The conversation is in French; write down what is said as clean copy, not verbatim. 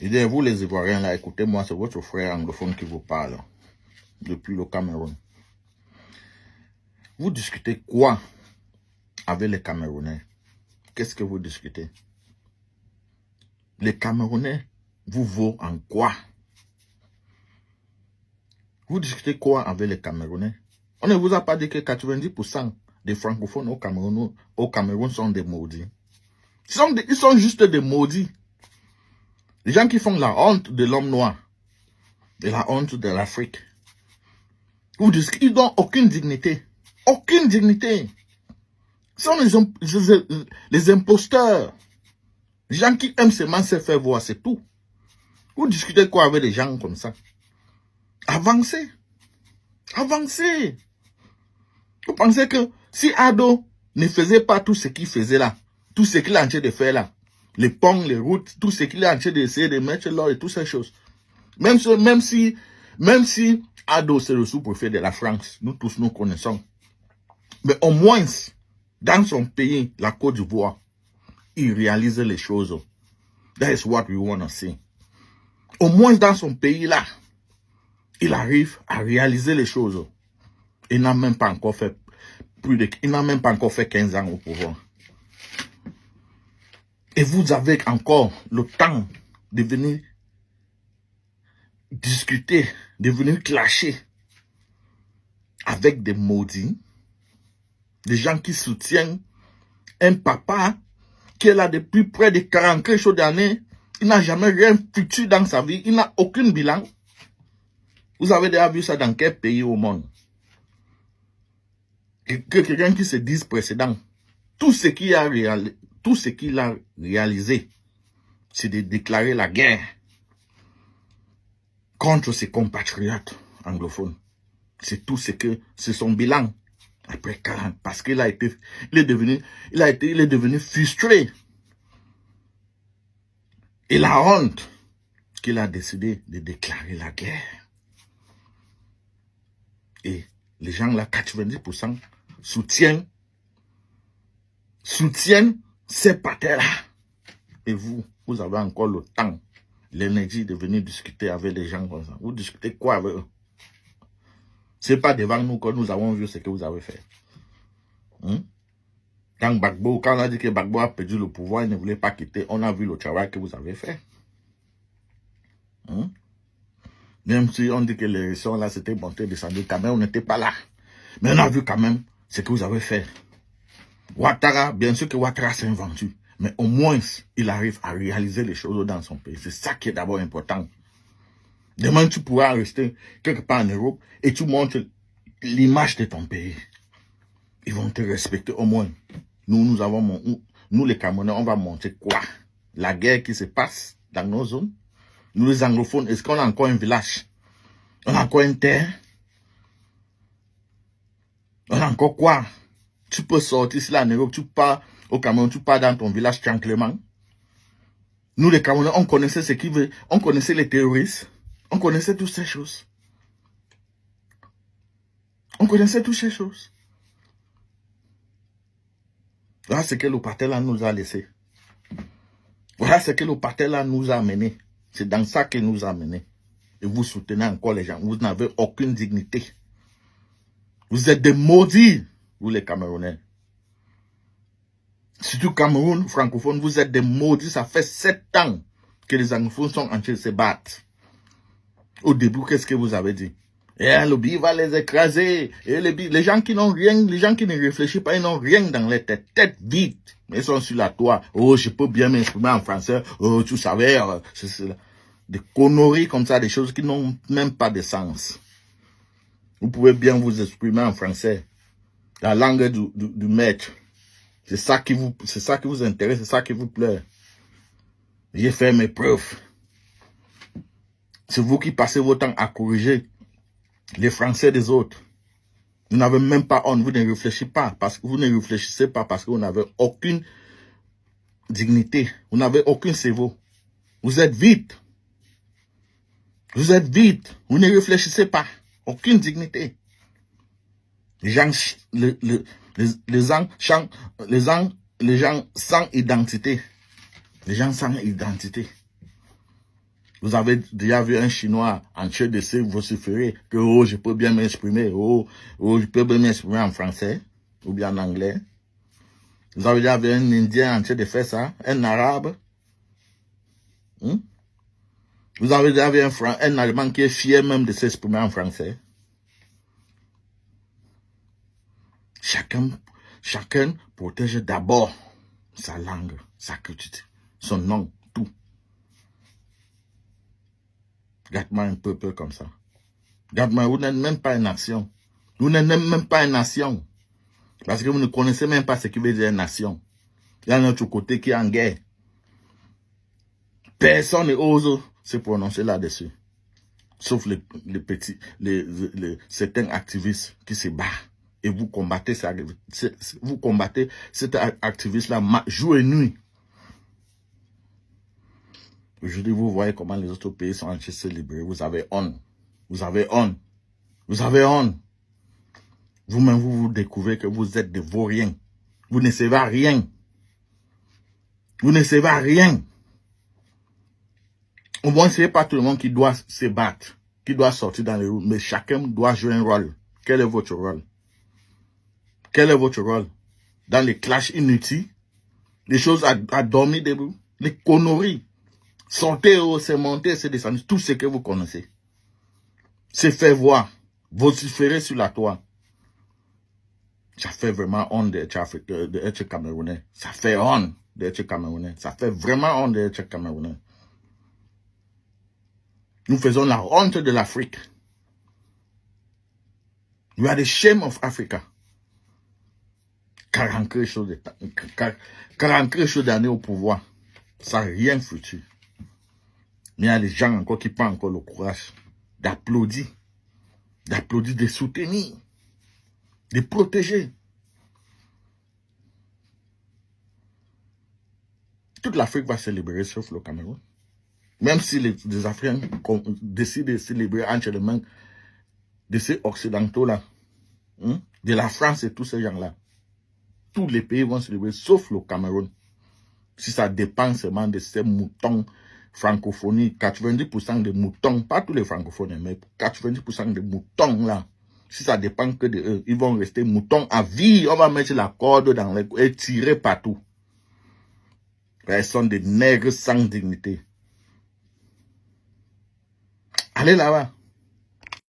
Il dit, vous les Ivoiriens là, écoutez-moi, c'est votre frère anglophone qui vous parle depuis le Cameroun. Vous discutez quoi avec les Camerounais? Qu'est-ce que vous discutez? Les Camerounais vous vaut en quoi? Vous discutez quoi avec les Camerounais? On ne vous a pas dit que 90% des francophones au Cameroun sont des maudits. Ils sont juste des maudits. Les gens qui font la honte de l'homme noir et la honte de l'Afrique. Ils n'ont aucune dignité. Aucune dignité. Ce sont les imposteurs. Les gens qui aiment seulement se faire voir, c'est tout. Vous discutez quoi avec des gens comme ça? Avancez. Avancez. Vous pensez que si Ado ne faisait pas tout ce qu'il faisait là, tout ce qu'il est en train de faire là, les ponts, les routes, tout ce qu'il est en train d'essayer de mettre là et toutes ces choses, même si Ado c'est le sous-préfet de la France, nous tous nous connaissons, mais au moins, dans son pays, la Côte d'Ivoire, il réalise les choses. That is what we want to see. Au moins dans son pays là, il arrive à réaliser les choses. Il n'a même pas encore fait il n'a même pas encore fait 15 ans au pouvoir. Et vous avez encore le temps de venir discuter, de venir clasher avec des maudits, des gens qui soutiennent un papa qui est là depuis près de 40 quelque chose d'années. Il n'a jamais rien foutu dans sa vie. Il n'a aucun bilan. Vous avez déjà vu ça dans quel pays au monde? Que quelqu'un qui se dise précédent, tout ce qu'il a réalisé, c'est de déclarer la guerre contre ses compatriotes anglophones. C'est tout ce que c'est son bilan après 40, parce qu'il est devenu frustré. Et la honte qu'il a décidé de déclarer la guerre. Et les gens là, 90% soutiennent ces patères-là. Et vous avez encore le temps, l'énergie de venir discuter avec les gens comme ça. Vous discutez quoi avec eux? Ce n'est pas devant nous que nous avons vu ce que vous avez fait. Quand on a dit que Gbagbo a perdu le pouvoir, il ne voulait pas quitter, on a vu le travail que vous avez fait. Même si on dit que les réactions là, c'était monté, descendu, quand même, on n'était pas là. Mais on a vu quand même ce que vous avez fait. Ouattara, bien sûr que Ouattara s'est inventé, mais au moins, il arrive à réaliser les choses dans son pays. C'est ça qui est d'abord important. Demain, tu pourras rester quelque part en Europe et tu montres l'image de ton pays. Ils vont te respecter au moins. Nous les Camerounais, on va montrer quoi? La guerre qui se passe dans nos zones. Nous les anglophones, est-ce qu'on a encore un village? On a encore une terre? On a encore quoi? Tu peux sortir ici là en Europe, tu pars au Cameroun, tu pars dans ton village tranquillement. Nous les Camerounais, on connaissait ce qui veut, on connaissait les terroristes, on connaissait toutes ces choses. On connaissait toutes ces choses. Voilà ce que le parti-là nous a laissé. Voilà ce que le parti-là nous a amené. C'est dans ça qu'il nous a amené. Et vous soutenez encore les gens. Vous n'avez aucune dignité. Vous êtes des maudits, vous les Camerounais. Surtout Cameroun, francophone, vous êtes des maudits. Ça fait 7 ans que les anglophones sont en train de se battre. Au début, qu'est-ce que vous avez dit? Et le BI va les écraser. Et les gens qui n'ont rien, les gens qui ne réfléchissent pas, ils n'ont rien dans les têtes. Tête vide. Ils sont sur la toile. Oh, je peux bien m'exprimer en français. Oh, tu savais. Des conneries comme ça, des choses qui n'ont même pas de sens. Vous pouvez bien vous exprimer en français. La langue du maître. C'est ça qui vous intéresse, c'est ça qui vous plaît. J'ai fait mes preuves. C'est vous qui passez votre temps à corriger les Français des autres. Vous n'avez même pas honte, vous ne réfléchissez pas parce que vous n'avez aucune dignité, vous n'avez aucun cerveau. Vous êtes vide. Vous êtes vide, vous ne réfléchissez pas. Aucune dignité. Les gens sans identité. Les gens sans identité. Vous avez déjà vu un Chinois en train de se vociférer que oh, je peux bien m'exprimer, oh, je peux bien m'exprimer en français ou bien en anglais. Vous avez déjà vu un Indien en train de faire ça, un Arabe. Vous avez déjà vu un Allemand qui est fier même de s'exprimer en français. Chacun protège d'abord sa langue, sa culture, son nom, tout. Regarde-moi un peuple comme ça. Regarde-moi, vous n'êtes même pas une nation. Vous n'êtes même pas une nation. Parce que vous ne connaissez même pas ce qui veut dire nation. Il y a un autre côté qui est en guerre. Personne n'ose se prononcer là-dessus. Sauf les petits, certains activistes qui se battent. Et vous combattez cet activiste-là jour et nuit. Aujourd'hui, vous voyez comment les autres pays sont en train de se libérer. Vous avez honte. Vous avez honte. Vous avez honte. Vous-même, vous découvrez que vous êtes des vauriens. Vous ne savez rien. Vous ne savez rien. Au moins, ce n'est pas tout le monde qui doit se battre, qui doit sortir dans les rues, mais chacun doit jouer un rôle. Quel est votre rôle? Quel est votre rôle? Dans les clashs inutiles, les choses à dormir debout, les conneries. Sortez, c'est monter, c'est descendre, tout ce que vous connaissez. C'est faire voir, vociférer sur la toile. Ça fait vraiment honte d'être Camerounais. Ça fait honte d'être Camerounais. Ça fait vraiment honte d'être Camerounais. Nous faisons la honte de l'Afrique. We are the shame of Africa. 40 choses d'années au pouvoir. Ça n'a rien foutu. Mais il y a des gens encore qui prennent encore le courage d'applaudir, de soutenir, de protéger. Toute l'Afrique va se libérer sauf le Cameroun. Même si les Africains décident de se libérer entre les mains de ces Occidentaux-là, de la France et tous ces gens-là. Tous les pays vont se libérer sauf le Cameroun. Si ça dépend seulement de ces moutons francophonie, 90% des moutons, pas tous les francophones, mais 90% des moutons là, si ça dépend que de eux, ils vont rester moutons à vie. On va mettre la corde dans les et tirer partout. Ils sont des nègres sans dignité. Allez là-bas.